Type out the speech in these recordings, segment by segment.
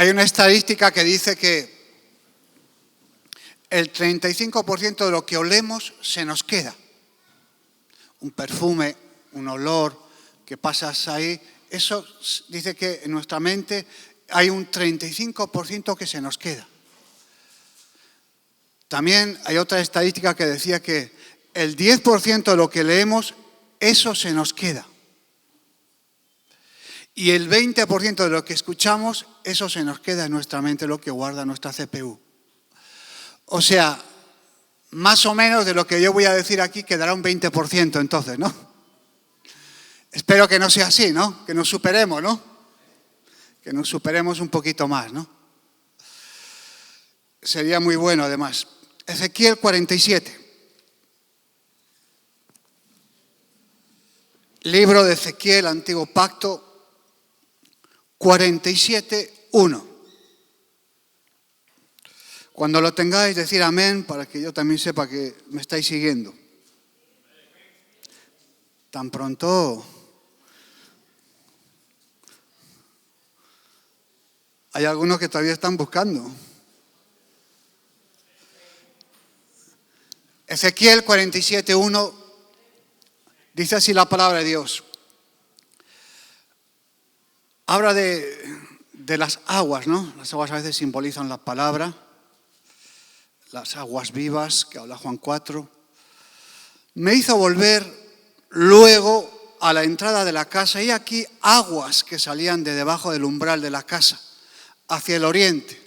Hay una estadística que dice que el 35% de lo que olemos se nos queda. Un perfume, un olor que pasas ahí, eso dice que en nuestra mente hay un 35% que se nos queda. También hay otra estadística que decía que el 10% de lo que leemos, eso se nos queda. Y el 20% de lo que escuchamos, eso se nos queda en nuestra mente, lo que guarda nuestra CPU. O sea, más o menos de lo que yo voy a decir aquí quedará un 20% entonces, ¿no? Espero que no sea así, ¿no? Que nos superemos, ¿no? Que nos superemos un poquito más, ¿no? Sería muy bueno, además. Ezequiel 47. Libro de Ezequiel, Antiguo Pacto, 47:1. Cuando lo tengáis, decir amén para que yo también sepa que me estáis siguiendo. Tan pronto. Hay algunos que todavía están buscando. Ezequiel 47:1 dice así la palabra de Dios. Habla de las aguas, ¿no? Las aguas a veces simbolizan la palabra. Las aguas vivas, que habla Juan 4. Me hizo volver luego a la entrada de la casa y aquí aguas que salían de debajo del umbral de la casa, hacia el oriente,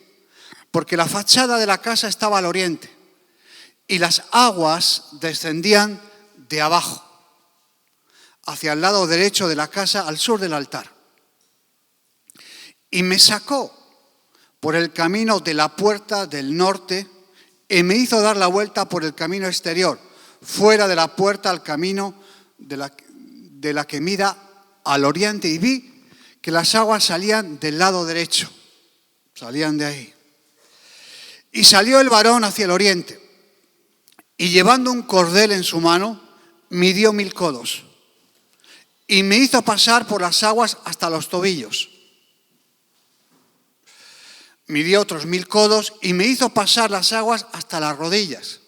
porque la fachada de la casa estaba al oriente y las aguas descendían de abajo, hacia el lado derecho de la casa, al sur del altar. Y me sacó por el camino de la puerta del norte y me hizo dar la vuelta por el camino exterior, fuera de la puerta al camino de la que mira al oriente, y vi que las aguas salían del lado derecho, salían de ahí. Y salió el varón hacia el oriente y llevando un cordel en su mano, midió 1000 codos y me hizo pasar por las aguas hasta los tobillos. Midió otros 1000 codos y me hizo pasar las aguas hasta las rodillas.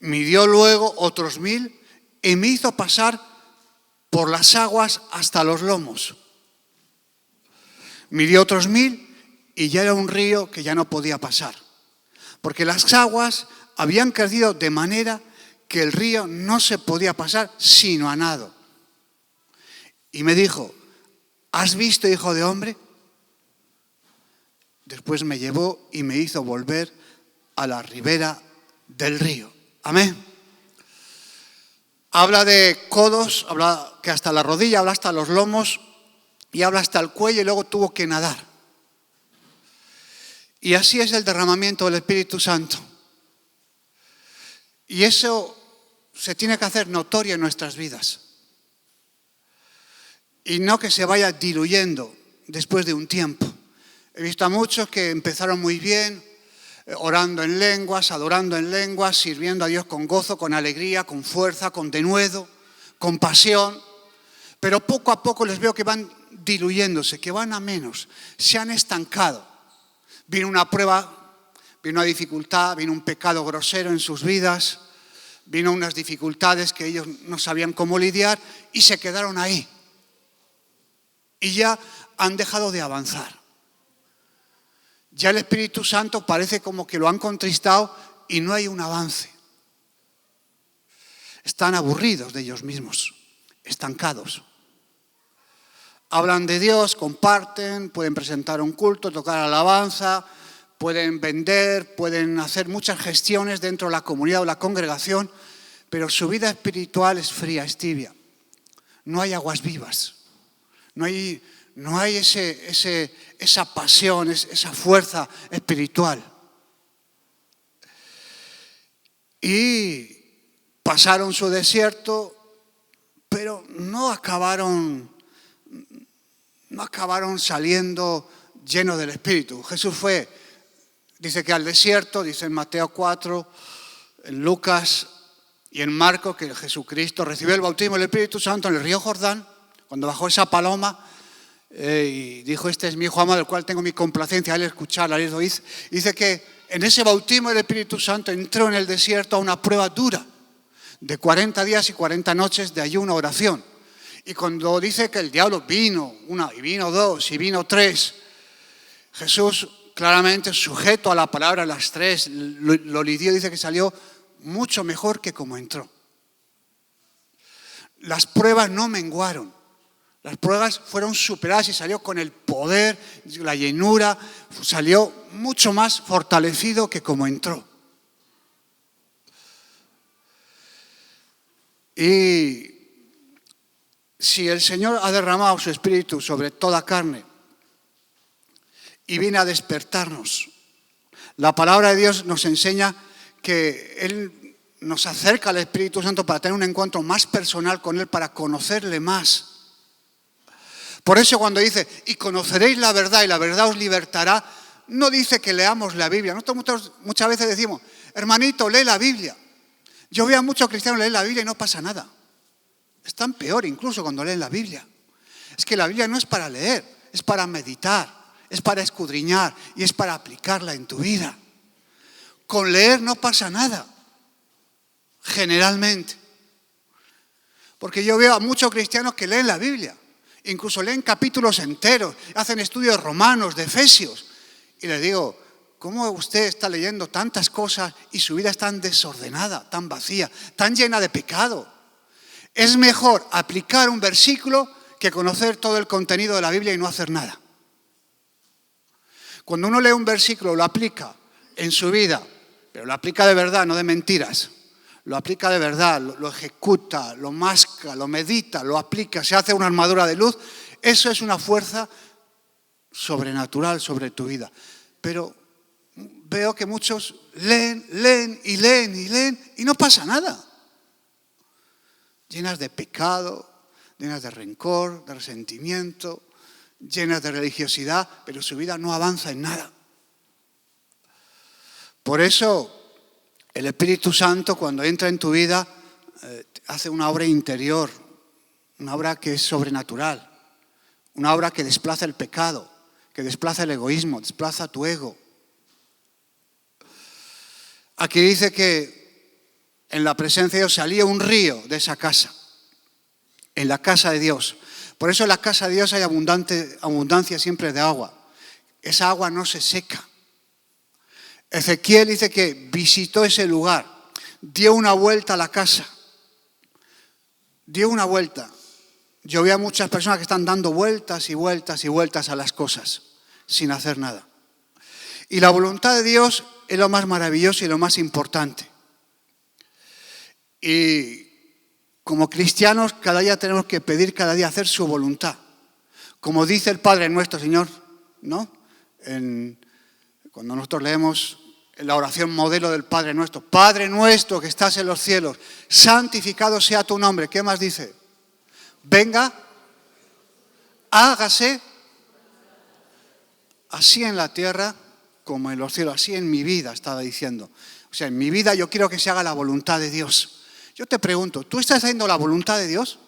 Midió luego otros 1000 y me hizo pasar por las aguas hasta los lomos. Midió otros 1000 y ya era un río que ya no podía pasar, porque las aguas habían crecido de manera que el río no se podía pasar sino a nado. Y me dijo, ¿has visto, hijo de hombre? Después me llevó y me hizo volver a la ribera del río. Amén. Habla de codos, habla que hasta la rodilla, habla hasta los lomos y habla hasta el cuello y luego tuvo que nadar. Y así es el derramamiento del Espíritu Santo. Y eso se tiene que hacer notorio en nuestras vidas. Y no que se vaya diluyendo después de un tiempo. He visto a muchos que empezaron muy bien, orando en lenguas, adorando en lenguas, sirviendo a Dios con gozo, con alegría, con fuerza, con denuedo, con pasión. Pero poco a poco les veo que van diluyéndose, que van a menos, se han estancado. Vino una prueba, vino una dificultad, vino un pecado grosero en sus vidas, vino unas dificultades que ellos no sabían cómo lidiar y se quedaron ahí. Y ya han dejado de avanzar. Ya el Espíritu Santo parece como que lo han contristado y no hay un avance. Están aburridos de ellos mismos, estancados. Hablan de Dios, comparten, pueden presentar un culto, tocar alabanza, pueden vender, pueden hacer muchas gestiones dentro de la comunidad o la congregación, pero su vida espiritual es fría, es tibia. No hay aguas vivas, no hay esa pasión, esa fuerza espiritual. Y pasaron su desierto, pero no acabaron saliendo llenos del Espíritu. Jesús fue, dice que al desierto, dice en Mateo 4, en Lucas y en Marcos, que Jesucristo recibió el bautismo del Espíritu Santo en el río Jordán, cuando bajó esa paloma. y dijo: este es mi hijo amado, del cual tengo mi complacencia, a él escuchar, a él oír. Dice que en ese bautismo del Espíritu Santo entró en el desierto a una prueba dura de 40 días y 40 noches de ayuno, oración. Y cuando dice que el diablo vino una, y vino dos, y vino tres, Jesús claramente, sujeto a la palabra, las tres, lo lidió, dice que salió mucho mejor que como entró. Las pruebas no menguaron. Las pruebas fueron superadas y salió con el poder, la llenura, salió mucho más fortalecido que como entró. Y si el Señor ha derramado su Espíritu sobre toda carne y viene a despertarnos, la palabra de Dios nos enseña que Él nos acerca al Espíritu Santo para tener un encuentro más personal con Él, para conocerle más. Por eso cuando dice, y conoceréis la verdad y la verdad os libertará, no dice que leamos la Biblia. Nosotros muchas veces decimos: hermanito, lee la Biblia. Yo veo a muchos cristianos leer la Biblia y no pasa nada. Están peor incluso cuando leen la Biblia. Es que la Biblia no es para leer, es para meditar, es para escudriñar y es para aplicarla en tu vida. Con leer no pasa nada, generalmente. Porque yo veo a muchos cristianos que leen la Biblia. Incluso leen capítulos enteros, hacen estudios romanos, de Efesios. Y les digo: ¿cómo usted está leyendo tantas cosas y su vida es tan desordenada, tan vacía, tan llena de pecado? Es mejor aplicar un versículo que conocer todo el contenido de la Biblia y no hacer nada. Cuando uno lee un versículo, lo aplica en su vida, pero lo aplica de verdad, no de mentiras. Lo aplica de verdad, lo ejecuta, lo masca, lo medita, lo aplica, se hace una armadura de luz. Eso es una fuerza sobrenatural sobre tu vida. Pero veo que muchos leen y no pasa nada. Llenas de pecado, llenas de rencor, de resentimiento, llenas de religiosidad, pero su vida no avanza en nada. Por eso el Espíritu Santo, cuando entra en tu vida, hace una obra interior, una obra que es sobrenatural, una obra que desplaza el pecado, que desplaza el egoísmo, desplaza tu ego. Aquí dice que en la presencia de Dios salía un río de esa casa, en la casa de Dios. Por eso en la casa de Dios hay abundancia siempre de agua. Esa agua no se seca. Ezequiel dice que visitó ese lugar, dio una vuelta a la casa, dio una vuelta. Yo veo a muchas personas que están dando vueltas y vueltas y vueltas a las cosas, sin hacer nada. Y la voluntad de Dios es lo más maravilloso y lo más importante. Y como cristianos, cada día tenemos que pedir, cada día hacer su voluntad. Como dice el Padre nuestro, Señor, ¿no? Cuando nosotros leemos la oración modelo del Padre nuestro: Padre nuestro que estás en los cielos, santificado sea tu nombre. ¿Qué más dice? Venga, hágase así en la tierra como en los cielos, así en mi vida, estaba diciendo. O sea, en mi vida yo quiero que se haga la voluntad de Dios. Yo te pregunto, ¿tú estás haciendo la voluntad de Dios?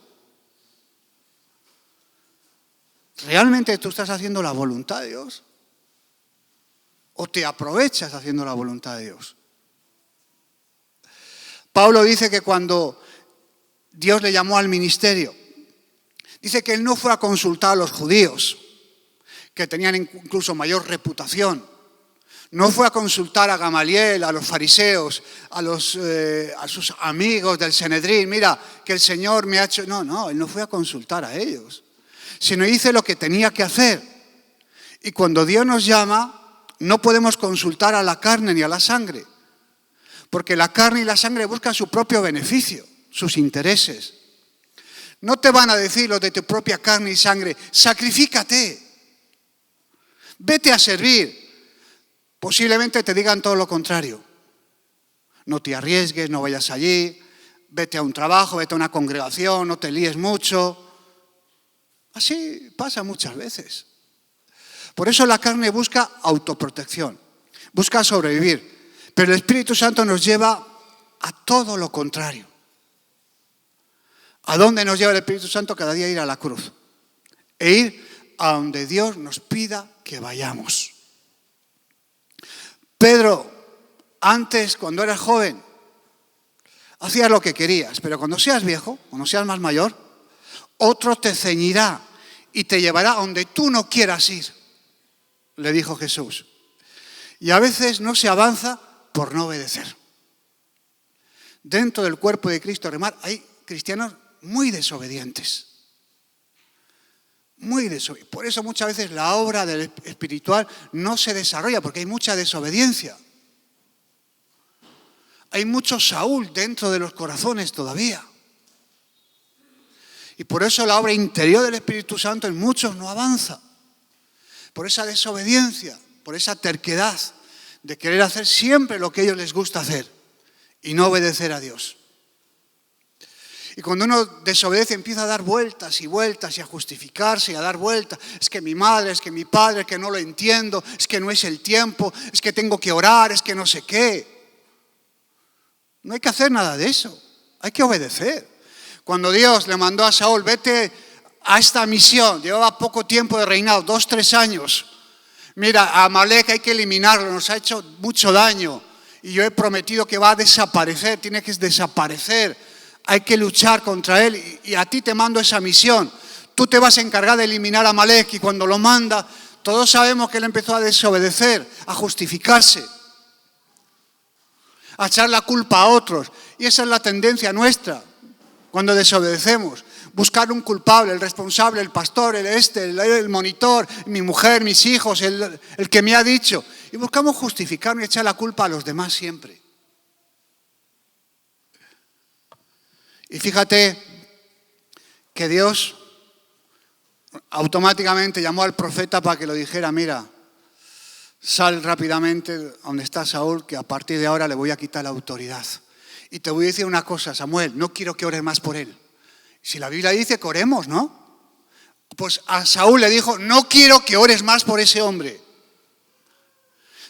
¿Realmente tú estás haciendo la voluntad de Dios? ¿O te aprovechas haciendo la voluntad de Dios? Pablo dice que cuando Dios le llamó al ministerio, dice que él no fue a consultar a los judíos, que tenían incluso mayor reputación. No fue a consultar a Gamaliel, a los fariseos, a sus amigos del Sanedrín. Mira, que el Señor me ha hecho... No, él no fue a consultar a ellos, sino hizo lo que tenía que hacer. Y cuando Dios nos llama, no podemos consultar a la carne ni a la sangre, porque la carne y la sangre buscan su propio beneficio, sus intereses. No te van a decir los de tu propia carne y sangre: sacrifícate, vete a servir. Posiblemente te digan todo lo contrario: no te arriesgues, no vayas allí, vete a un trabajo, vete a una congregación, no te líes mucho. Así pasa muchas veces. Por eso la carne busca autoprotección, busca sobrevivir. Pero el Espíritu Santo nos lleva a todo lo contrario. ¿A dónde nos lleva el Espíritu Santo? Cada día ir a la cruz. E ir a donde Dios nos pida que vayamos. Pedro, antes, cuando eras joven, hacías lo que querías, pero cuando seas viejo, cuando seas más mayor, otro te ceñirá y te llevará a donde tú no quieras ir, le dijo Jesús. Y a veces no se avanza por no obedecer. Dentro del cuerpo de Cristo Remar hay cristianos muy desobedientes. Muy desobedientes. Por eso muchas veces la obra del espiritual no se desarrolla, porque hay mucha desobediencia. Hay mucho Saúl dentro de los corazones todavía. Y por eso la obra interior del Espíritu Santo en muchos no avanza. Por esa desobediencia, por esa terquedad de querer hacer siempre lo que a ellos les gusta hacer y no obedecer a Dios. Y cuando uno desobedece empieza a dar vueltas y vueltas y a justificarse y a dar vueltas. Es que mi madre, es que mi padre, es que no lo entiendo, es que no es el tiempo, es que tengo que orar, es que no sé qué. No hay que hacer nada de eso, hay que obedecer. Cuando Dios le mandó a Saúl, vete a esta misión, llevaba poco tiempo de reinado, 2-3 años. Mira, a Amalek hay que eliminarlo, nos ha hecho mucho daño. Y yo he prometido que va a desaparecer, tiene que desaparecer. Hay que luchar contra él y a ti te mando esa misión. Tú te vas a encargar de eliminar a Amalek y cuando lo manda, todos sabemos que él empezó a desobedecer, a justificarse, a echar la culpa a otros. Y esa es la tendencia nuestra cuando desobedecemos. Buscar un culpable, el responsable, el pastor, el monitor, mi mujer, mis hijos, el que me ha dicho. Y buscamos justificarnos y echar la culpa a los demás siempre. Y fíjate que Dios automáticamente llamó al profeta para que lo dijera, mira, sal rápidamente donde está Saúl, que a partir de ahora le voy a quitar la autoridad. Y te voy a decir una cosa, Samuel, no quiero que ores más por él. Si la Biblia dice que oremos, ¿no? Pues a Saúl le dijo, no quiero que ores más por ese hombre.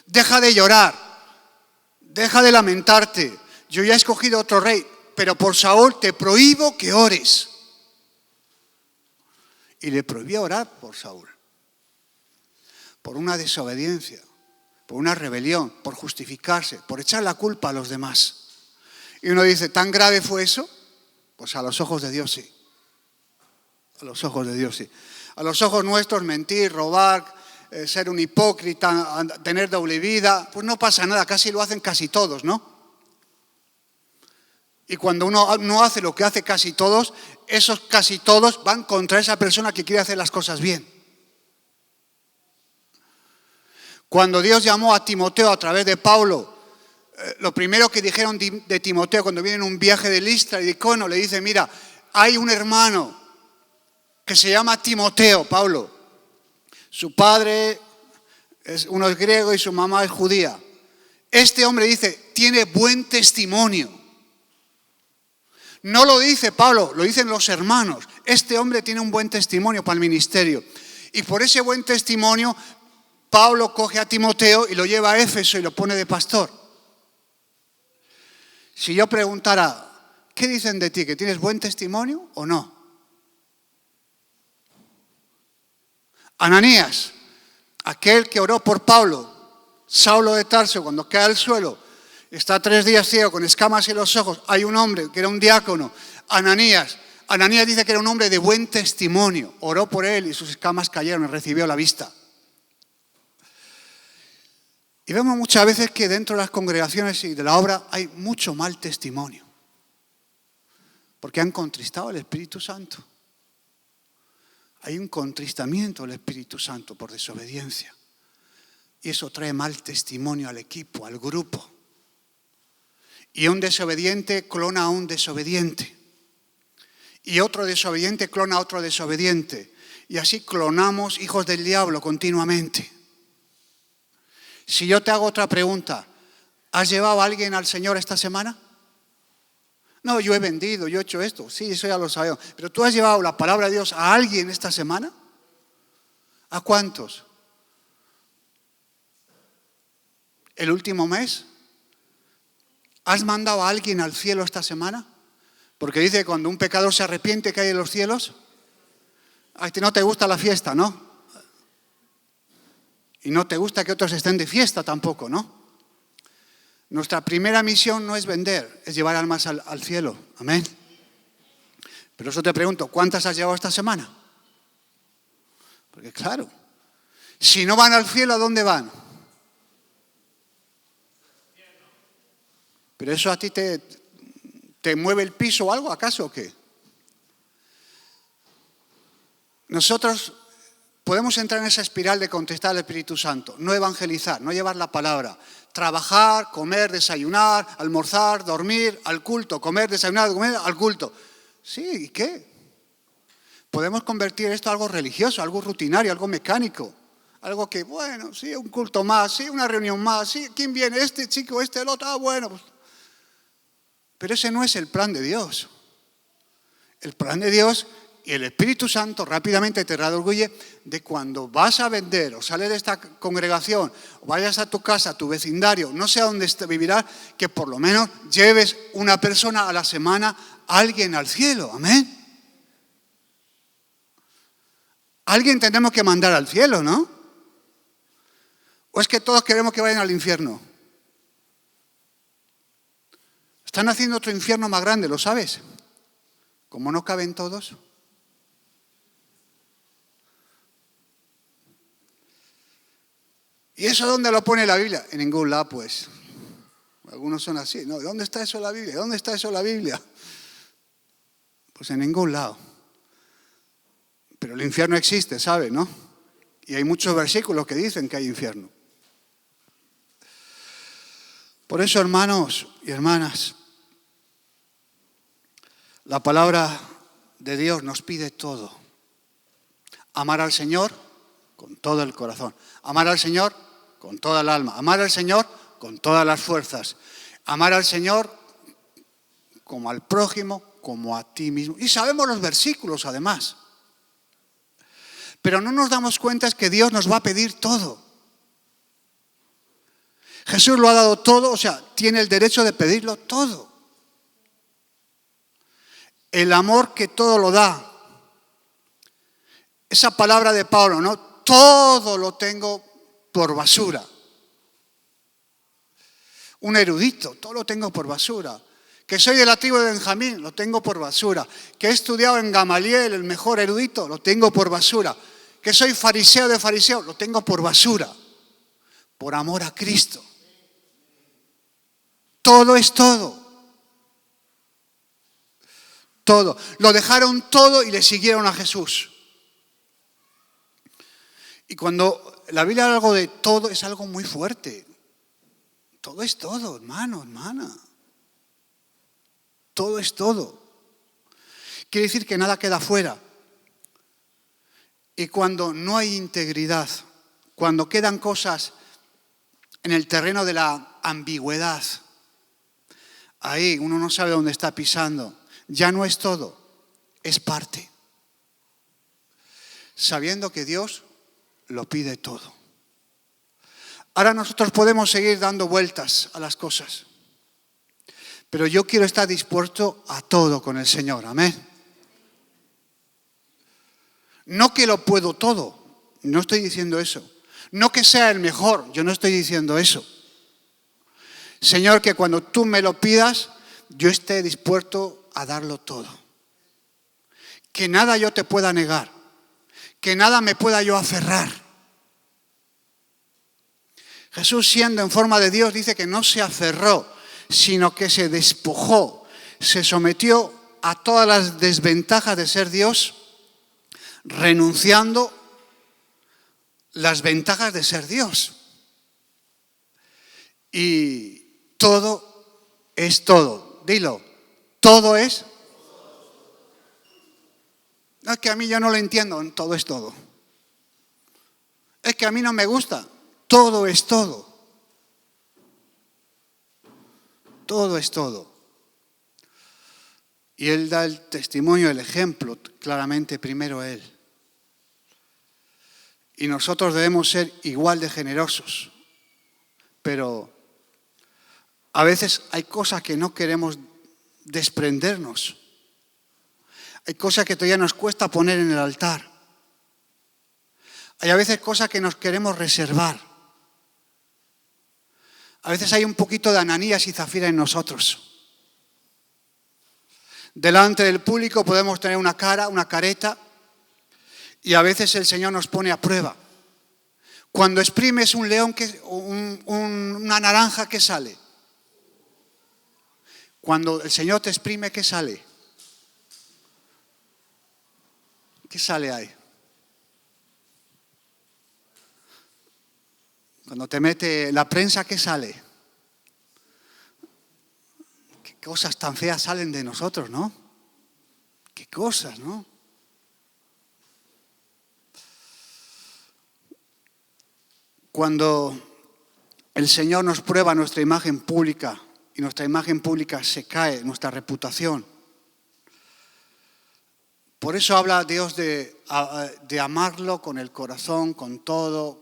Deja de llorar, deja de lamentarte. Yo ya he escogido otro rey, pero por Saúl te prohíbo que ores. Y le prohibió orar por Saúl. Por una desobediencia, por una rebelión, por justificarse, por echar la culpa a los demás. Y uno dice, ¿tan grave fue eso? Pues a los ojos de Dios sí. A los ojos de Dios sí. A los ojos nuestros mentir, robar, ser un hipócrita, tener doble vida, pues no pasa nada, casi lo hacen casi todos, ¿no? Y cuando uno no hace lo que hace casi todos, esos casi todos van contra esa persona que quiere hacer las cosas bien. Cuando Dios llamó a Timoteo a través de Pablo, lo primero que dijeron de Timoteo cuando viene en un viaje de Listra y de Icono, le dice, mira, hay un hermano que se llama Timoteo, Pablo. Su padre uno es griego y su mamá es judía. Este hombre dice, tiene buen testimonio. No lo dice Pablo, lo dicen los hermanos. Este hombre tiene un buen testimonio para el ministerio. Y por ese buen testimonio, Pablo coge a Timoteo y lo lleva a Éfeso y lo pone de pastor. Si yo preguntara, ¿qué dicen de ti? ¿Que tienes buen testimonio o no? Ananías, aquel que oró por Pablo, Saulo de Tarso, cuando cae al suelo, está 3 días ciego con escamas en los ojos. Hay un hombre que era un diácono, Ananías. Ananías dice que era un hombre de buen testimonio. Oró por él y sus escamas cayeron y recibió la vista. Y vemos muchas veces que dentro de las congregaciones y de la obra hay mucho mal testimonio. Porque han contristado al Espíritu Santo. Hay un contristamiento del Espíritu Santo por desobediencia. Y eso trae mal testimonio al equipo, al grupo. Y un desobediente clona a un desobediente. Y otro desobediente clona a otro desobediente. Y así clonamos hijos del diablo continuamente. Si yo te hago otra pregunta, ¿has llevado a alguien al Señor esta semana? No, yo he vendido, yo he hecho esto. Sí, eso ya lo sabemos. Pero ¿tú has llevado la palabra de Dios a alguien esta semana? ¿A cuántos? ¿El último mes? ¿Has mandado a alguien al cielo esta semana? Porque dice que cuando un pecador se arrepiente, cae en los cielos. A ti no te gusta la fiesta, ¿no? Y no te gusta que otros estén de fiesta tampoco, ¿no? Nuestra primera misión no es vender, es llevar almas al cielo. Amén. Pero eso te pregunto, ¿cuántas has llevado esta semana? Porque claro, si no van al cielo, ¿a dónde van? ¿Pero eso a ti te mueve el piso o algo, acaso o qué? Nosotros podemos entrar en esa espiral de contestar al Espíritu Santo, no evangelizar, no llevar la palabra, trabajar, comer, desayunar, almorzar, dormir, al culto, comer, desayunar, comer, al culto. Sí, ¿y qué? Podemos convertir esto en algo religioso, algo rutinario, algo mecánico. Algo que, bueno, sí, un culto más, sí, una reunión más, sí, ¿quién viene? Este chico, este, el otro, bueno. Pues. Pero ese no es el plan de Dios. El plan de Dios y el Espíritu Santo rápidamente te redarguye de cuando vas a vender o sales de esta congregación o vayas a tu casa, a tu vecindario, no sé a dónde vivirás, que por lo menos lleves una persona a la semana, a alguien al cielo. Amén. Alguien tenemos que mandar al cielo, ¿no? ¿O es que todos queremos que vayan al infierno? Están haciendo otro infierno más grande, ¿lo sabes? Como no caben todos. ¿Y eso dónde lo pone la Biblia? En ningún lado, pues. Algunos son así. No, ¿dónde está eso en la Biblia? ¿Dónde está eso en la Biblia? Pues en ningún lado. Pero el infierno existe, ¿sabe, no? Y hay muchos versículos que dicen que hay infierno. Por eso, hermanos y hermanas, la palabra de Dios nos pide todo. Amar al Señor con todo el corazón. Amar al Señor con toda el alma. Amar al Señor con todas las fuerzas. Amar al Señor como al prójimo, como a ti mismo. Y sabemos los versículos, además. Pero no nos damos cuenta es que Dios nos va a pedir todo. Jesús lo ha dado todo, o sea, tiene el derecho de pedirlo todo. El amor que todo lo da. Esa palabra de Pablo, ¿no? Todo lo tengo por basura. Un erudito, todo lo tengo por basura. Que soy de la tribu de Benjamín, lo tengo por basura. Que he estudiado en Gamaliel, el mejor erudito, lo tengo por basura. Que soy fariseo de fariseos, lo tengo por basura. Por amor a Cristo. Todo es todo. Todo. Lo dejaron todo y le siguieron a Jesús. Y cuando la Biblia habla algo de todo, es algo muy fuerte. Todo es todo, hermano, hermana. Todo es todo. Quiere decir que nada queda fuera. Y cuando no hay integridad, cuando quedan cosas en el terreno de la ambigüedad, ahí uno no sabe dónde está pisando. Ya no es todo, es parte. Sabiendo que Dios lo pide todo. Ahora nosotros podemos seguir dando vueltas a las cosas. Pero yo quiero estar dispuesto a todo con el Señor. Amén. No que lo puedo todo. No estoy diciendo eso. No que sea el mejor. Yo no estoy diciendo eso. Señor, que cuando tú me lo pidas, yo esté dispuesto a darlo todo. Que nada yo te pueda negar. Que nada me pueda yo aferrar. Jesús, siendo en forma de Dios, dice que no se aferró, sino que se despojó, se sometió a todas las desventajas de ser Dios, renunciando las ventajas de ser Dios. Y todo es todo. Dilo, todo es. No, es que a mí yo no lo entiendo, todo es todo. Es que a mí no me gusta, todo es todo. Todo es todo. Y Él da el testimonio, el ejemplo, claramente primero Él. Y nosotros debemos ser igual de generosos. Pero a veces hay cosas que no queremos desprendernos. Hay cosas que todavía nos cuesta poner en el altar. Hay a veces cosas que nos queremos reservar. A veces hay un poquito de Ananías y Zafira en nosotros. Delante del público podemos tener una cara, una careta, y a veces el Señor nos pone a prueba. Cuando exprimes un león, una naranja, ¿qué sale? Cuando el Señor te exprime, ¿qué sale? ¿Qué sale ahí? Cuando te mete la prensa, ¿qué sale? Qué cosas tan feas salen de nosotros, ¿no? Qué cosas, ¿no? Cuando el Señor nos prueba nuestra imagen pública y nuestra imagen pública se cae, nuestra reputación. Por eso habla Dios de amarlo con el corazón, con todo,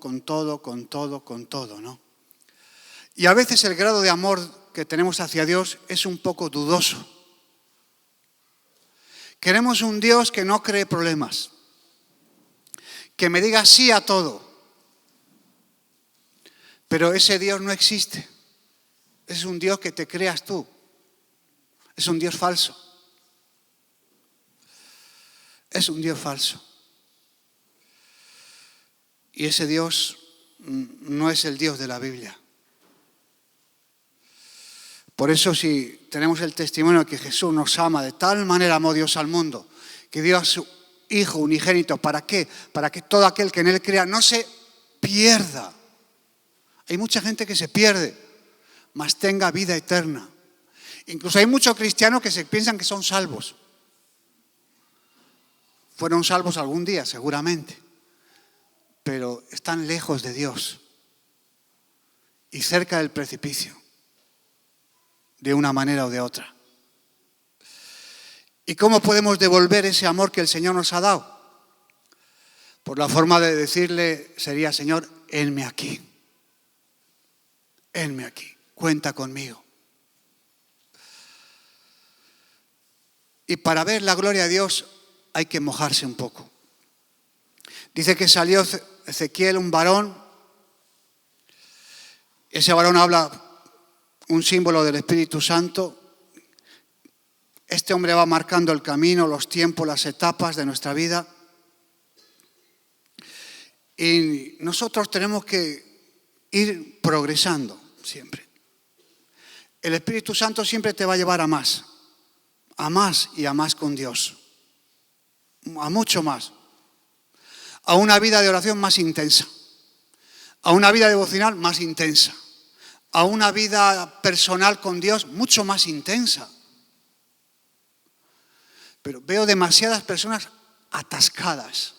¿no? Y a veces el grado de amor que tenemos hacia Dios es un poco dudoso. Queremos un Dios que no cree problemas, que me diga sí a todo. Pero ese Dios no existe. Es un Dios que te creas tú. Es un Dios falso. Es un Dios falso. Y ese Dios no es el Dios de la Biblia. Por eso si tenemos el testimonio de que Jesús nos ama, de tal manera amó Dios al mundo, que dio a su Hijo unigénito. ¿Para qué? Para que todo aquel que en Él crea no se pierda. Hay mucha gente que se pierde, mas tenga vida eterna. Incluso hay muchos cristianos que se piensan que son salvos. Fueron salvos algún día, seguramente, pero están lejos de Dios y cerca del precipicio, de una manera o de otra. ¿Y cómo podemos devolver ese amor que el Señor nos ha dado? Por la forma de decirle sería: Señor, henme aquí. Henme aquí, cuenta conmigo. Y para ver la gloria de Dios hay que mojarse un poco. Dice que salió Ezequiel, un varón. Ese varón habla un símbolo del Espíritu Santo. Este hombre va marcando el camino, los tiempos, las etapas de nuestra vida. Y nosotros tenemos que ir progresando siempre. El Espíritu Santo siempre te va a llevar a más y a más con Dios, a mucho más, a una vida de oración más intensa, a una vida devocional más intensa, a una vida personal con Dios mucho más intensa. Pero veo demasiadas personas atascadas,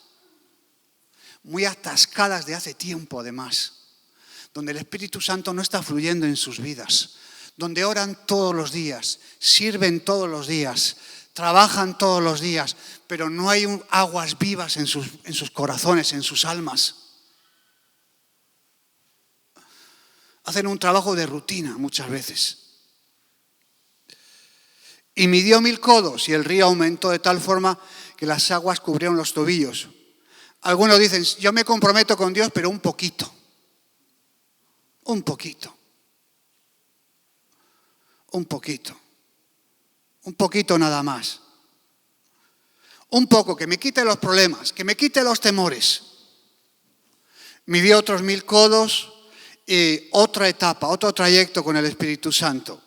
muy atascadas de hace tiempo además, donde el Espíritu Santo no está fluyendo en sus vidas, donde oran todos los días, sirven todos los días, trabajan todos los días, pero no hay aguas vivas en sus corazones, en sus almas. Hacen un trabajo de rutina muchas veces. Y midió 1000 codos y el río aumentó de tal forma que las aguas cubrieron los tobillos. Algunos dicen: yo me comprometo con Dios, pero un poquito. Un poquito. Un poquito. Un poquito nada más. Un poco, que me quite los problemas, que me quite los temores. Midió otros 1000 codos y otra etapa, otro trayecto con el Espíritu Santo.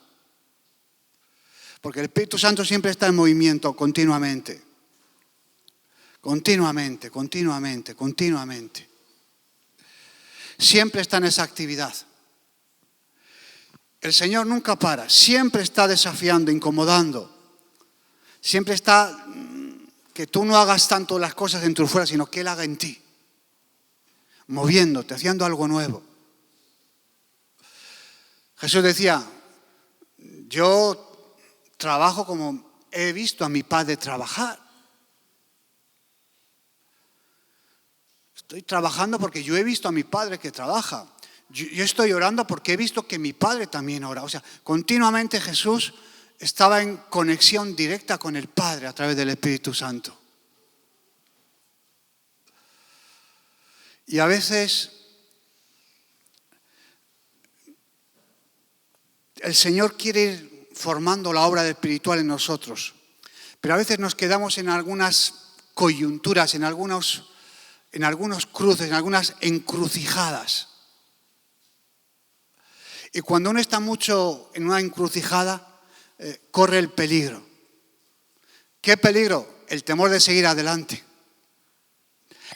Porque el Espíritu Santo siempre está en movimiento continuamente. Continuamente. Siempre está en esa actividad. El Señor nunca para, siempre está desafiando, incomodando. Siempre está que tú no hagas tanto las cosas dentro y fuera, sino que Él haga en ti. Moviéndote, haciendo algo nuevo. Jesús decía: yo trabajo como he visto a mi Padre trabajar. Estoy trabajando porque yo he visto a mi Padre que trabaja. Yo estoy orando porque he visto que mi Padre también ora. O sea, continuamente Jesús estaba en conexión directa con el Padre a través del Espíritu Santo. Y a veces el Señor quiere ir formando la obra espiritual en nosotros, pero a veces nos quedamos en algunas coyunturas, en algunos cruces, en algunas encrucijadas. Y cuando uno está mucho en una encrucijada, corre el peligro. ¿Qué peligro? El temor de seguir adelante.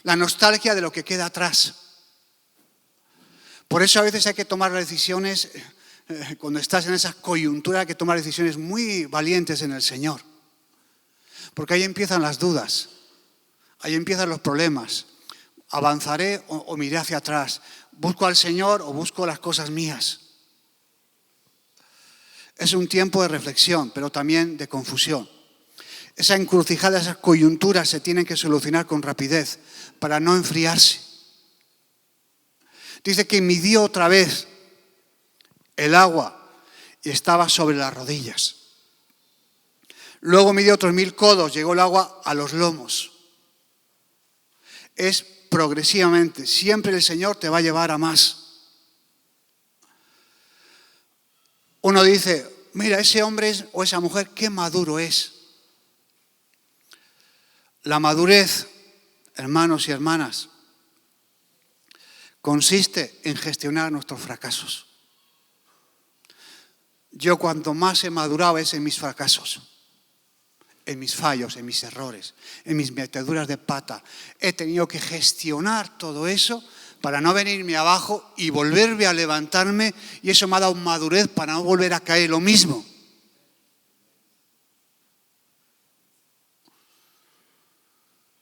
La nostalgia de lo que queda atrás. Por eso a veces hay que tomar decisiones, cuando estás en esas coyunturas, hay que tomar decisiones muy valientes en el Señor. Porque ahí empiezan las dudas, ahí empiezan los problemas. ¿Avanzaré o miré hacia atrás? ¿Busco al Señor o busco las cosas mías? Es un tiempo de reflexión, pero también de confusión. Esa encrucijada, esas coyunturas se tienen que solucionar con rapidez para no enfriarse. Dice que midió otra vez el agua y estaba sobre las rodillas. Luego midió otros 1000 codos, llegó el agua a los lomos. Es progresivamente, siempre el Señor te va a llevar a más. Uno dice, mira, ese hombre o esa mujer, qué maduro es. La madurez, hermanos y hermanas, consiste en gestionar nuestros fracasos. Yo cuanto más he madurado es en mis fracasos, en mis fallos, en mis errores, en mis meteduras de pata. He tenido que gestionar todo eso para no venirme abajo y volverme a levantarme, y eso me ha dado madurez para no volver a caer lo mismo.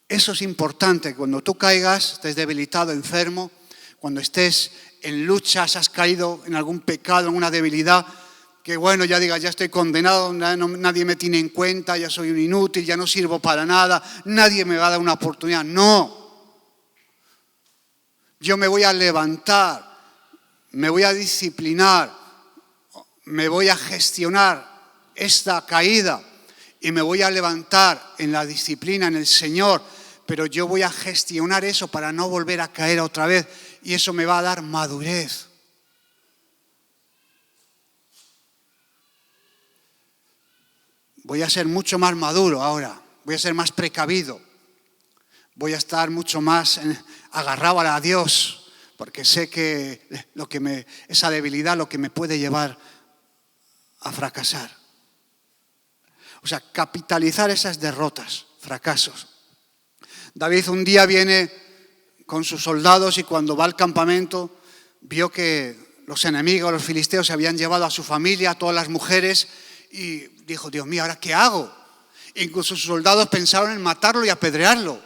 Eso es importante. Cuando tú caigas, estés debilitado, enfermo, cuando estés en luchas, has caído en algún pecado, en una debilidad, que bueno, ya digas, ya estoy condenado, nadie me tiene en cuenta, ya soy un inútil, ya no sirvo para nada, nadie me va a dar una oportunidad. No. Yo me voy a levantar, me voy a disciplinar, me voy a gestionar esta caída y me voy a levantar en la disciplina, en el Señor, pero yo voy a gestionar eso para no volver a caer otra vez, y eso me va a dar madurez. Voy a ser mucho más maduro ahora, voy a ser más precavido, voy a estar mucho más agarrado a Dios, porque sé que esa debilidad lo que me puede llevar a fracasar. O sea, capitalizar esas derrotas, fracasos. David un día viene con sus soldados y cuando va al campamento vio que los enemigos, los filisteos, se habían llevado a su familia, a todas las mujeres, y dijo, Dios mío, ¿ahora qué hago? Incluso sus soldados pensaron en matarlo y apedrearlo.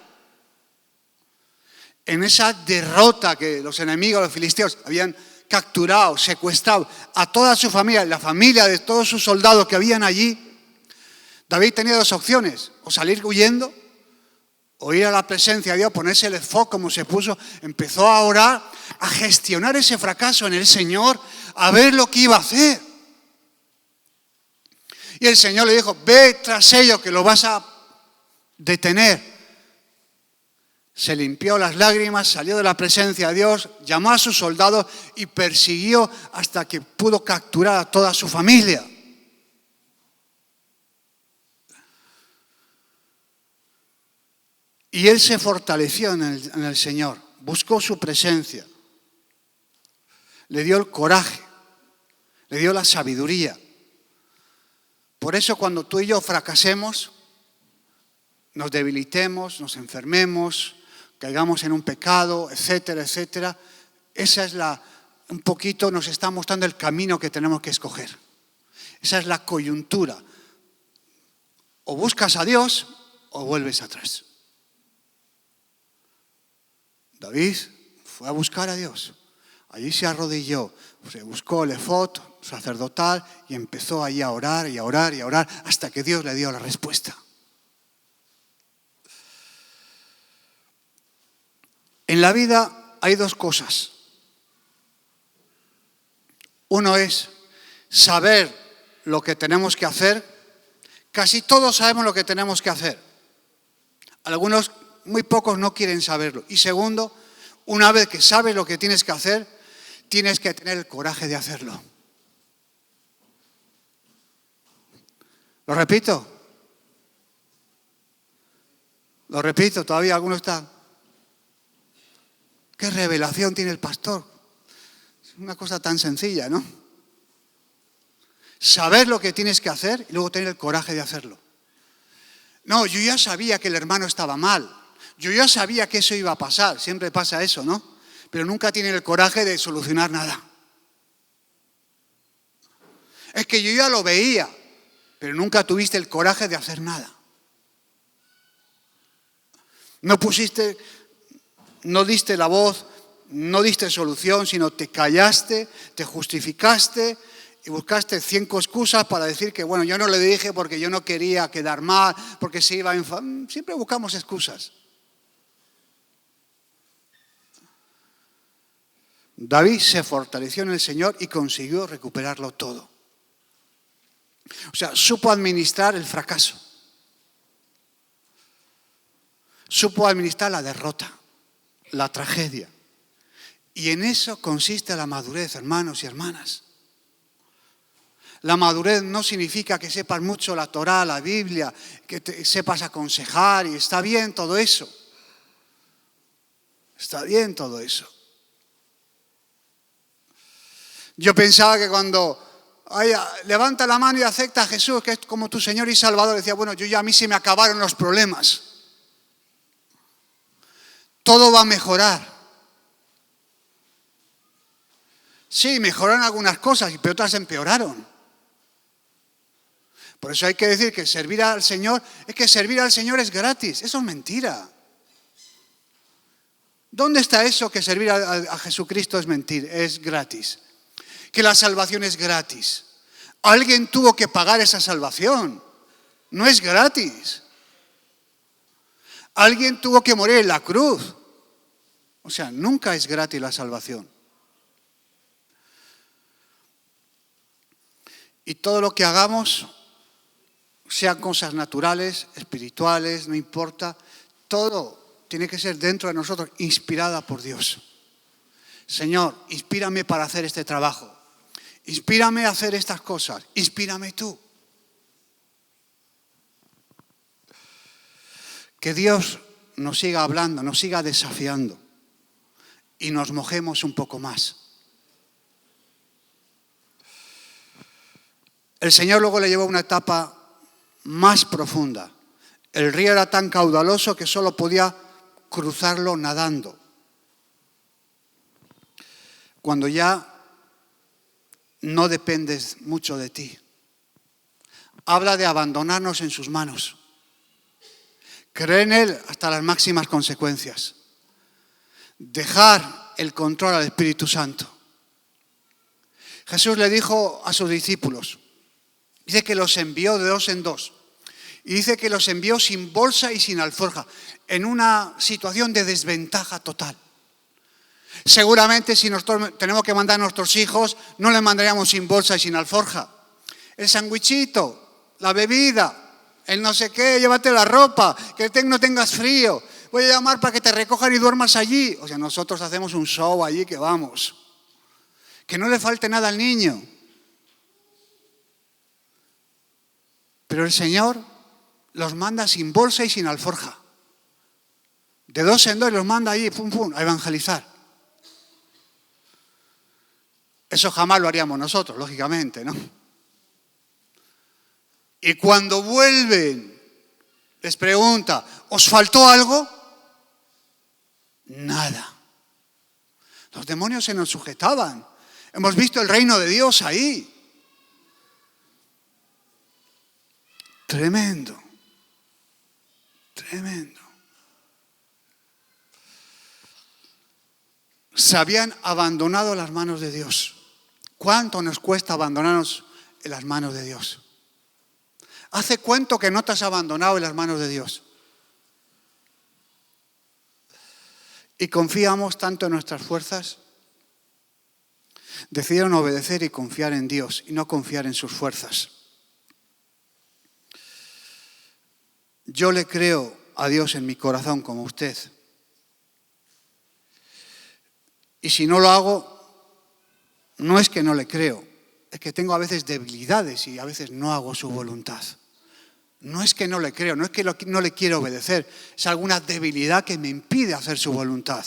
En esa derrota que los enemigos, los filisteos, habían capturado, secuestrado a toda su familia, la familia de todos sus soldados que habían allí, David tenía dos opciones: o salir huyendo, o ir a la presencia de Dios, ponerse el efod como se puso, empezó a orar, a gestionar ese fracaso en el Señor, a ver lo que iba a hacer. Y el Señor le dijo, ve tras ellos que lo vas a detener. Se limpió las lágrimas, salió de la presencia de Dios, llamó a sus soldados y persiguió hasta que pudo capturar a toda su familia. Y él se fortaleció en el Señor, buscó su presencia, le dio el coraje, le dio la sabiduría. Por eso cuando tú y yo fracasemos, nos debilitemos, nos enfermemos, caigamos en un pecado, etcétera, etcétera, esa es un poquito nos está mostrando el camino que tenemos que escoger. Esa es la coyuntura. O buscas a Dios o vuelves atrás. David fue a buscar a Dios. Allí se arrodilló, se buscó el efod sacerdotal y empezó allí a orar y a orar y a orar hasta que Dios le dio la respuesta. En la vida hay dos cosas. Uno es saber lo que tenemos que hacer. Casi todos sabemos lo que tenemos que hacer. Algunos, muy pocos, no quieren saberlo. Y segundo, Una vez que sabes lo que tienes que hacer, tienes que tener el coraje de hacerlo. Lo repito, todavía alguno está. ¿Qué revelación tiene el pastor? Es una cosa tan sencilla, ¿no? Saber lo que tienes que hacer y luego tener el coraje de hacerlo. No, yo ya sabía que el hermano estaba mal. Yo ya sabía que eso iba a pasar. Siempre pasa eso, ¿no? Pero nunca tienen el coraje de solucionar nada. Es que yo ya lo veía, pero nunca tuviste el coraje de hacer nada. No diste la voz, no diste solución, sino te callaste, te justificaste y buscaste 100 excusas para decir que, bueno, yo no le dije porque yo no quería quedar mal, porque se iba a enfadar. Siempre buscamos excusas. David se fortaleció en el Señor y consiguió recuperarlo todo. O sea, supo administrar el fracaso. Supo administrar la derrota, la tragedia. Y en eso consiste la madurez, hermanos y hermanas. La madurez no significa que sepas mucho la Torá, la Biblia, que sepas aconsejar, y está bien todo eso. Está bien todo eso. Yo pensaba que cuando levanta la mano y acepta a Jesús, que es como tu Señor y Salvador, decía, bueno, a mí se me acabaron los problemas. Todo va a mejorar. Sí, mejoraron algunas cosas, pero otras empeoraron. Por eso hay que decir que servir al Señor es gratis. Eso es mentira. ¿Dónde está eso que servir a Jesucristo es gratis? Que la salvación es gratis. Alguien tuvo que pagar esa salvación. No es gratis. Alguien tuvo que morir en la cruz. O sea, nunca es gratis la salvación. Y todo lo que hagamos, sean cosas naturales, espirituales, no importa, todo tiene que ser dentro de nosotros, inspirada por Dios. Señor, inspírame para hacer este trabajo. Inspírame a hacer estas cosas. Inspírame tú. Que Dios nos siga hablando, nos siga desafiando y nos mojemos un poco más. El Señor luego le llevó a una etapa más profunda. El río era tan caudaloso que solo podía cruzarlo nadando. Cuando ya no dependes mucho de ti. Habla de abandonarnos en sus manos. Creer en Él hasta las máximas consecuencias. Dejar el control al Espíritu Santo. Jesús le dijo a sus discípulos, dice que los envió de 2 en 2. Y dice que los envió sin bolsa y sin alforja, en una situación de desventaja total. Seguramente si nosotros tenemos que mandar a nuestros hijos, no les mandaríamos sin bolsa y sin alforja. El sandwichito, la bebida, el no sé qué, llévate la ropa, que no tengas frío. Voy a llamar para que te recojan y duermas allí. O sea, nosotros hacemos un show allí que vamos. Que no le falte nada al niño. Pero el Señor los manda sin bolsa y sin alforja. De 2 en 2 los manda allí, pum, pum, a evangelizar. Eso jamás lo haríamos nosotros, lógicamente, ¿no? Y cuando vuelven, les pregunta, ¿os faltó algo? Nada. Los demonios se nos sujetaban. Hemos visto el reino de Dios ahí. Tremendo. Tremendo. Se habían abandonado en las manos de Dios. ¿Cuánto nos cuesta abandonarnos en las manos de Dios? ¿Hace cuánto que no te has abandonado en las manos de Dios? Y confiamos tanto en nuestras fuerzas. Decidieron obedecer y confiar en Dios y no confiar en sus fuerzas. Yo le creo a Dios en mi corazón como usted. Y si no lo hago, no es que no le creo, es que tengo a veces debilidades y a veces no hago su voluntad. No es que no le creo, no es que no le quiero obedecer, es alguna debilidad que me impide hacer su voluntad.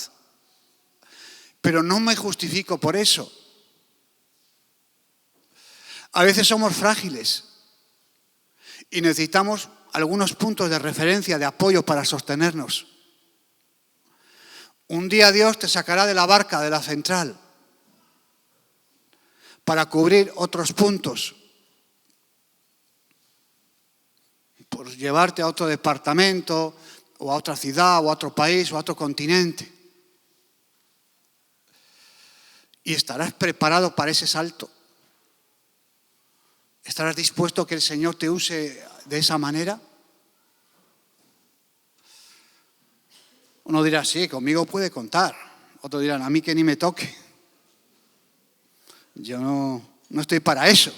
Pero no me justifico por eso. A veces somos frágiles y necesitamos algunos puntos de referencia, de apoyo para sostenernos. Un día Dios te sacará de la barca, de la central, para cubrir otros puntos, por llevarte a otro departamento, o a otra ciudad, o a otro país, o a otro continente. Y estarás preparado para ese salto. ¿Estarás dispuesto a que el Señor te use de esa manera? Uno dirá, sí, conmigo puede contar. Otros dirán, a mí que ni me toque. Yo no estoy para eso.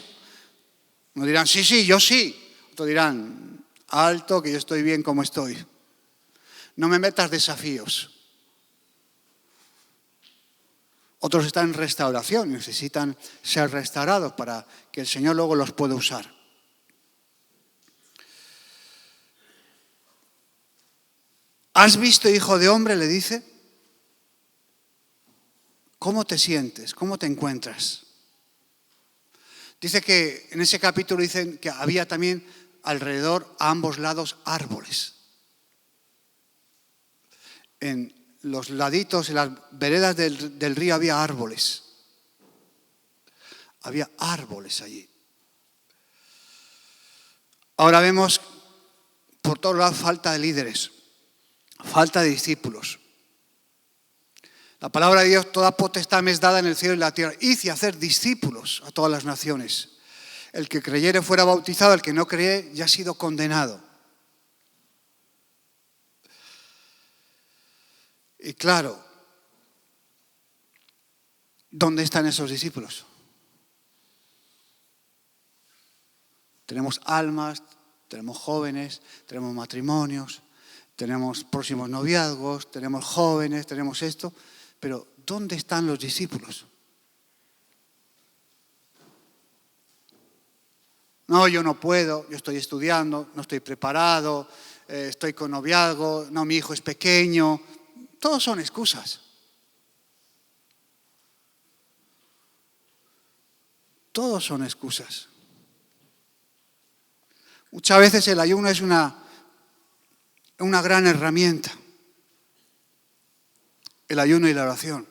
Uno dirán, sí, yo sí. Otros dirán, alto, que yo estoy bien como estoy. No me metas desafíos. Otros están en restauración y necesitan ser restaurados para que el Señor luego los pueda usar. ¿Has visto, hijo de hombre? Le dice. ¿Cómo te sientes? ¿Cómo te encuentras? Dice que en ese capítulo dicen que había también alrededor a ambos lados árboles. En los laditos, en las veredas del río había árboles. Había árboles allí. Ahora vemos por todos lados falta de líderes, falta de discípulos. La palabra de Dios, toda potestad me es dada en el cielo y en la tierra. Id y hacer discípulos a todas las naciones. El que creyere fuera bautizado, el que no cree ya ha sido condenado. Y claro, ¿dónde están esos discípulos? Tenemos almas, tenemos jóvenes, tenemos matrimonios, tenemos próximos noviazgos, tenemos jóvenes, tenemos esto, pero ¿dónde están los discípulos? No, yo no puedo, yo estoy estudiando, no estoy preparado, estoy con noviazgo, no, mi hijo es pequeño. Todos son excusas. Todos son excusas. Muchas veces el ayuno es una gran herramienta. El ayuno y la oración.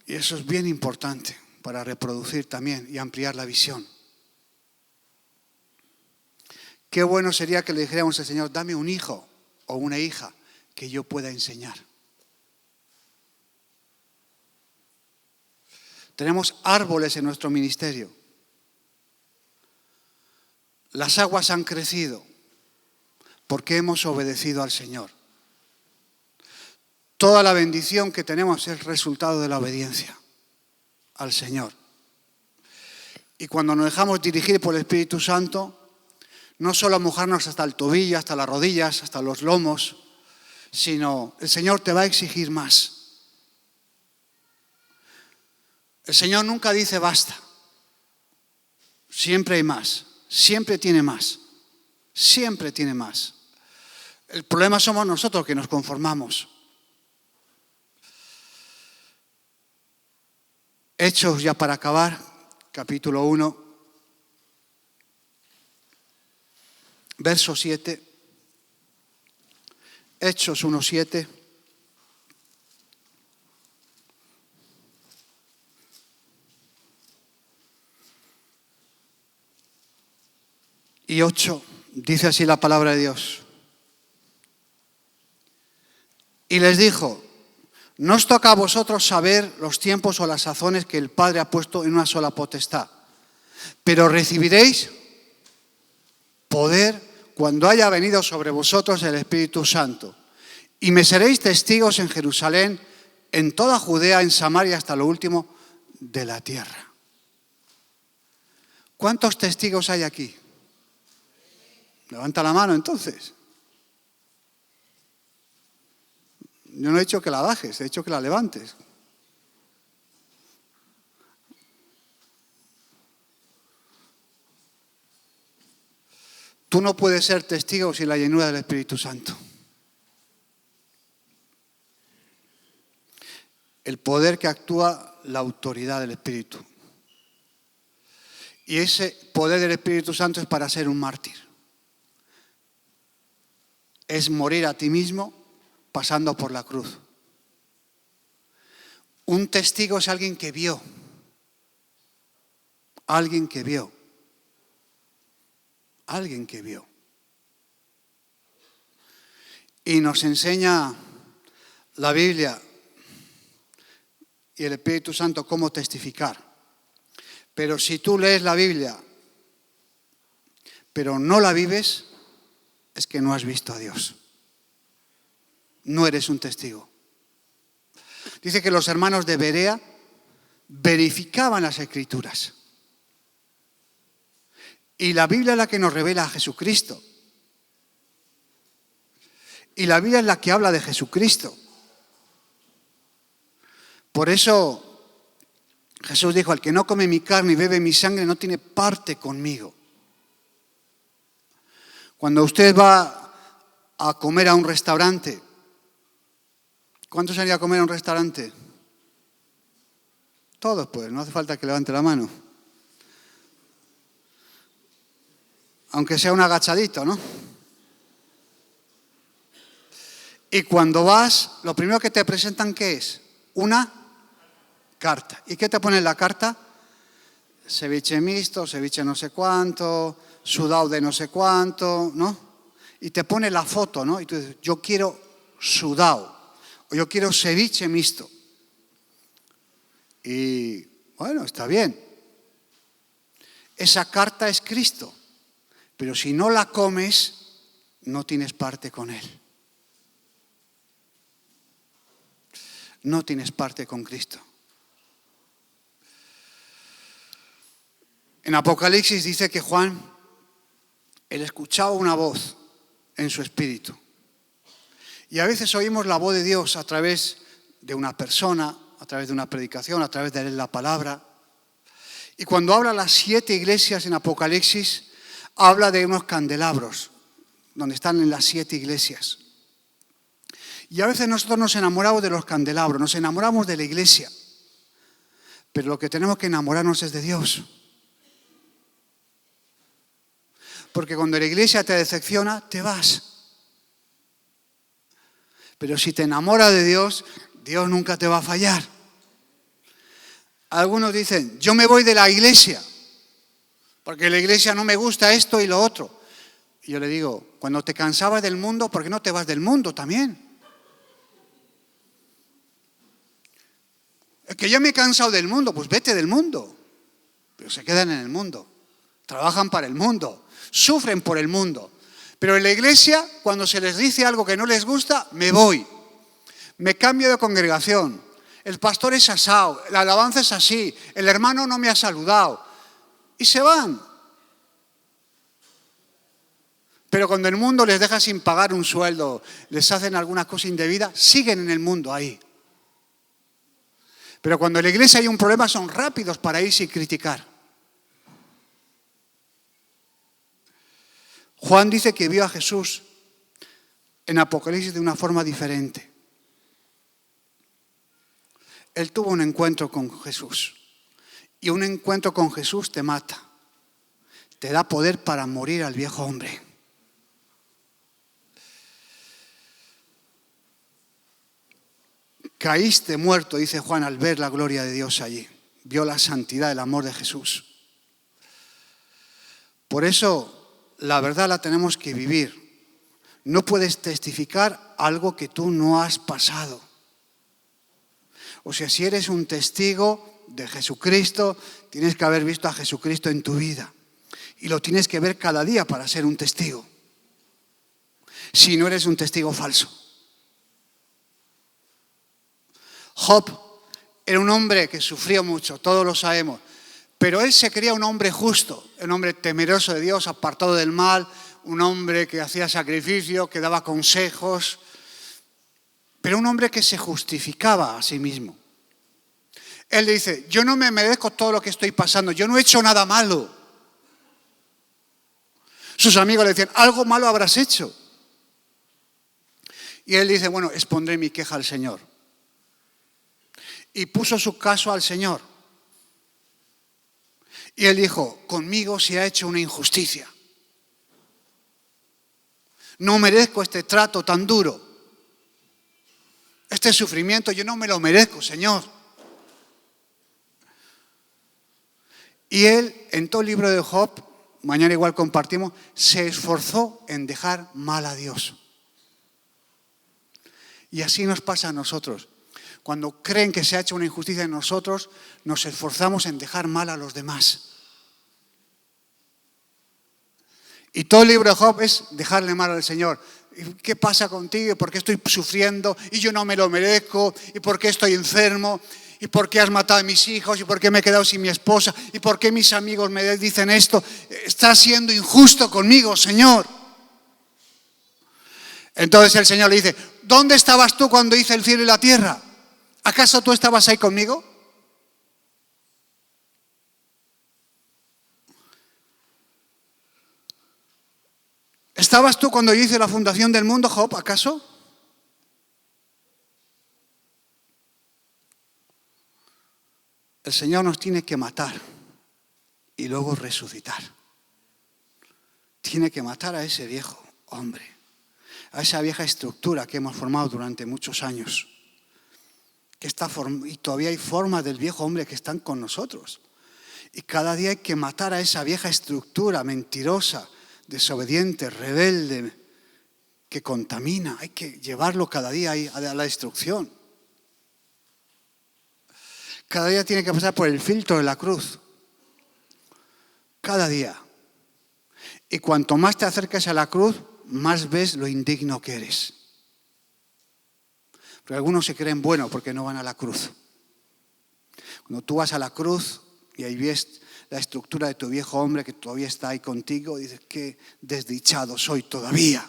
Y eso es bien importante para reproducir también y ampliar la visión. Qué bueno sería que le dijéramos al Señor, dame un hijo o una hija que yo pueda enseñar. Tenemos árboles en nuestro ministerio. Las aguas han crecido porque hemos obedecido al Señor. Toda la bendición que tenemos es resultado de la obediencia al Señor. Y cuando nos dejamos dirigir por el Espíritu Santo, no solo mojarnos hasta el tobillo, hasta las rodillas, hasta los lomos, sino el Señor te va a exigir más. El Señor nunca dice basta. Siempre hay más. Siempre tiene más. Siempre tiene más. El problema somos nosotros que nos conformamos. Hechos, ya para acabar, capítulo 1, verso 7. Hechos 1:7. Y 8, dice así la palabra de Dios. Y les dijo, no os toca a vosotros saber los tiempos o las sazones que el Padre ha puesto en una sola potestad, pero recibiréis poder cuando haya venido sobre vosotros el Espíritu Santo. Y me seréis testigos en Jerusalén, en toda Judea, en Samaria, hasta lo último de la tierra. ¿Cuántos testigos hay aquí? Levanta la mano entonces. Yo no he dicho que la bajes, he dicho que la levantes. Tú no puedes ser testigo sin la llenura del Espíritu Santo. El poder que actúa, la autoridad del Espíritu. Y ese poder del Espíritu Santo es para ser un mártir. Es morir a ti mismo pasando por la cruz. Un testigo es alguien que vio. Alguien que vio. Alguien que vio. Y nos enseña la Biblia y el Espíritu Santo cómo testificar. Pero si tú lees la Biblia, pero no la vives, es que no has visto a Dios. No eres un testigo. Dice que los hermanos de Berea verificaban las Escrituras. Y la Biblia es la que nos revela a Jesucristo. Y la Biblia es la que habla de Jesucristo. Por eso Jesús dijo, el que no come mi carne y bebe mi sangre no tiene parte conmigo. Cuando usted va a comer a un restaurante, ¿cuántos han ido a comer a un restaurante? Todos, pues, no hace falta que levante la mano. Aunque sea un agachadito, ¿no? Y cuando vas, lo primero que te presentan, ¿qué es? Una carta. ¿Y qué te pone en la carta? Ceviche mixto, ceviche no sé cuánto, sudao de no sé cuánto, ¿no? Y te pone la foto, ¿no? Y tú dices, yo quiero sudao, o yo quiero ceviche mixto. Y bueno, está bien. Esa carta es Cristo, pero si no la comes, no tienes parte con Él. No tienes parte con Cristo. En Apocalipsis dice que Juan, él escuchaba una voz en su espíritu. Y a veces oímos la voz de Dios a través de una persona, a través de una predicación, a través de leer la palabra. Y cuando habla las 7 iglesias en Apocalipsis, habla de unos candelabros, donde están en las 7 iglesias. Y a veces nosotros nos enamoramos de los candelabros, nos enamoramos de la iglesia. Pero lo que tenemos que enamorarnos es de Dios. Porque cuando la iglesia te decepciona, te vas. Pero si te enamoras de Dios, Dios nunca te va a fallar. Algunos dicen, yo me voy de la iglesia, porque la iglesia no me gusta esto y lo otro. Y yo le digo, cuando te cansabas del mundo, ¿por qué no te vas del mundo también? Es que yo me he cansado del mundo, pues vete del mundo. Pero se quedan en el mundo, trabajan para el mundo, sufren por el mundo. Pero en la iglesia, cuando se les dice algo que no les gusta, me voy. Me cambio de congregación. El pastor es asado, la alabanza es así, el hermano no me ha saludado. Y se van. Pero cuando el mundo les deja sin pagar un sueldo, les hacen alguna cosa indebida, siguen en el mundo ahí. Pero cuando en la iglesia hay un problema, son rápidos para irse y criticar. Juan dice que vio a Jesús en Apocalipsis de una forma diferente. Él tuvo un encuentro con Jesús. Y un encuentro con Jesús te mata. Te da poder para morir al viejo hombre. Caíste muerto, dice Juan, al ver la gloria de Dios allí. Vio la santidad, el amor de Jesús. Por eso, la verdad la tenemos que vivir. No puedes testificar algo que tú no has pasado. O sea, si eres un testigo de Jesucristo, tienes que haber visto a Jesucristo en tu vida. Y lo tienes que ver cada día para ser un testigo. Si no eres un testigo falso. Job era un hombre que sufrió mucho, todos lo sabemos. Pero él se creía un hombre justo, un hombre temeroso de Dios, apartado del mal, un hombre que hacía sacrificio, que daba consejos. pero un hombre que se justificaba a sí mismo. Él le dice, yo no me merezco todo lo que estoy pasando, yo no he hecho nada malo. Sus amigos le decían, algo malo habrás hecho. Y él dice, bueno, expondré mi queja al Señor. Y puso su caso al Señor. Y él dijo, conmigo se ha hecho una injusticia. No merezco este trato tan duro. Este sufrimiento yo no me lo merezco, Señor. Y él, en todo el libro de Job, mañana igual compartimos, se esforzó en dejar mal a Dios. Y así nos pasa a nosotros. Cuando creen que se ha hecho una injusticia en nosotros, nos esforzamos en dejar mal a los demás. Y todo el libro de Job es dejarle mal al Señor. ¿Qué pasa contigo? ¿Por qué estoy sufriendo? Y yo no me lo merezco. ¿Y por qué estoy enfermo? ¿Y por qué has matado a mis hijos? ¿Y por qué me he quedado sin mi esposa? ¿Y por qué mis amigos me dicen esto? Estás siendo injusto conmigo, Señor. Entonces el Señor le dice, ¿dónde estabas tú cuando hice el cielo y la tierra? ¿Acaso tú estabas ahí conmigo? ¿Estabas tú cuando yo hice la fundación del mundo, Job, acaso? El Señor nos tiene que matar y luego resucitar. Tiene que matar a ese viejo hombre, a esa vieja estructura que hemos formado durante muchos años. Y todavía hay formas del viejo hombre que están con nosotros. Y cada día hay que matar a esa vieja estructura mentirosa, desobediente, rebelde, que contamina. Hay que llevarlo cada día a la destrucción. Cada día tiene que pasar por el filtro de la cruz. Cada día. Y cuanto más te acercas a la cruz, más ves lo indigno que eres. Pero algunos se creen buenos porque no van a la cruz. Cuando tú vas a la cruz y ahí ves la estructura de tu viejo hombre que todavía está ahí contigo, dices, qué desdichado soy todavía.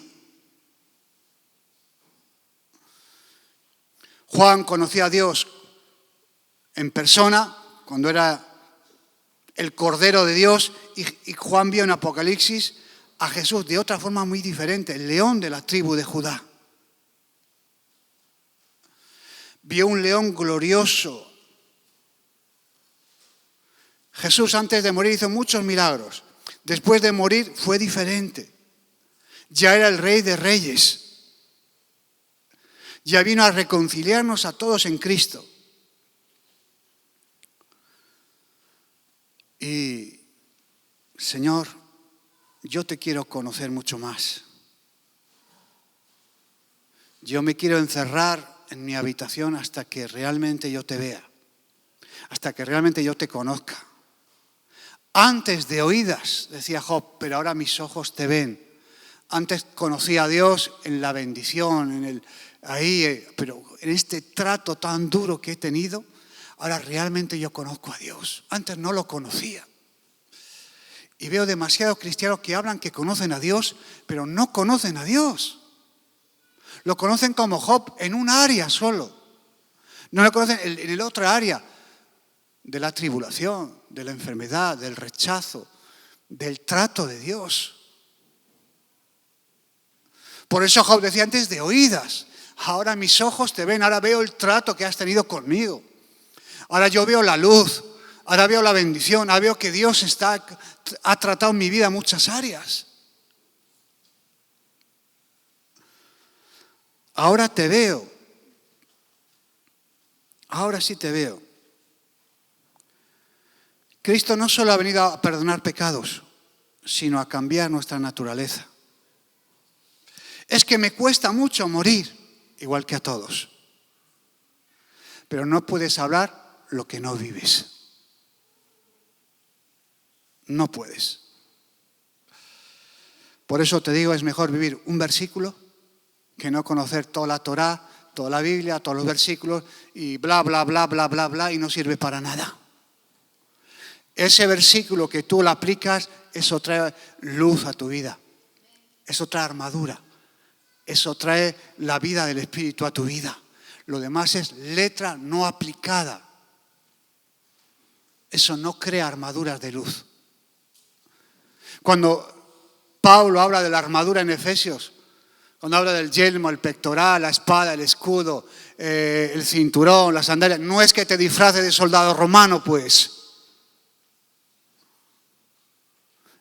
Juan conocía a Dios en persona, cuando era el Cordero de Dios, y Juan vio en Apocalipsis a Jesús de otra forma muy diferente, el león de la tribu de Judá. Vio un león glorioso. Jesús antes de morir hizo muchos milagros. Después de morir fue diferente. Ya era el Rey de Reyes. Ya vino a reconciliarnos a todos en Cristo. Y, Señor, yo te quiero conocer mucho más. Yo me quiero encerrar en mi habitación hasta que realmente yo te vea, hasta que realmente yo te conozca. Antes de oídas, decía Job, pero ahora mis ojos te ven. Antes conocía a Dios en la bendición, pero en este trato tan duro que he tenido, ahora realmente yo conozco a Dios. Antes no lo conocía. Y veo demasiados cristianos que hablan que conocen a Dios, pero no conocen a Dios. Lo conocen como Job en un área solo. No lo conocen en el otra área de la tribulación, de la enfermedad, del rechazo, del trato de Dios. Por eso Job decía antes de oídas, ahora mis ojos te ven, ahora veo el trato que has tenido conmigo. Ahora yo veo la luz, ahora veo la bendición, ahora veo que Dios ha tratado en mi vida muchas áreas. Ahora te veo. Ahora sí te veo. Cristo no solo ha venido a perdonar pecados, sino a cambiar nuestra naturaleza. Es que me cuesta mucho morir, igual que a todos. Pero no puedes hablar lo que no vives. No puedes. Por eso te digo, es mejor vivir un versículo que no conocer toda la Torá, toda la Biblia, todos los versículos y bla, bla, bla, bla, bla, bla, y no sirve para nada. Ese versículo que tú lo aplicas, eso trae luz a tu vida. Eso trae armadura. Eso trae la vida del Espíritu a tu vida. Lo demás es letra no aplicada. Eso no crea armaduras de luz. Cuando Pablo habla de la armadura en Efesios, cuando habla del yelmo, el pectoral, la espada, el escudo, el cinturón, las sandalias, no es que te disfraces de soldado romano, pues.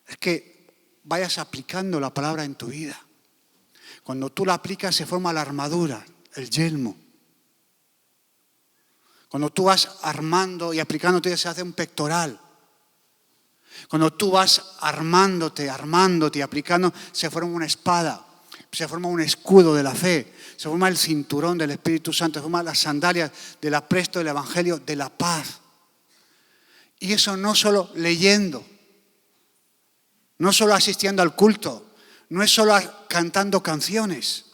Es que vayas aplicando la palabra en tu vida. Cuando tú la aplicas se forma la armadura, el yelmo. Cuando tú vas armando y aplicándote se hace un pectoral. Cuando tú vas armándote y aplicando, se forma una espada, se forma un escudo de la fe, se forma el cinturón del Espíritu Santo, se forman las sandalias del apresto del Evangelio de la paz. Y eso no solo leyendo, no solo asistiendo al culto, no es solo cantando canciones,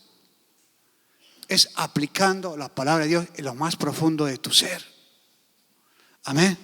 es aplicando la palabra de Dios en lo más profundo de tu ser. Amén.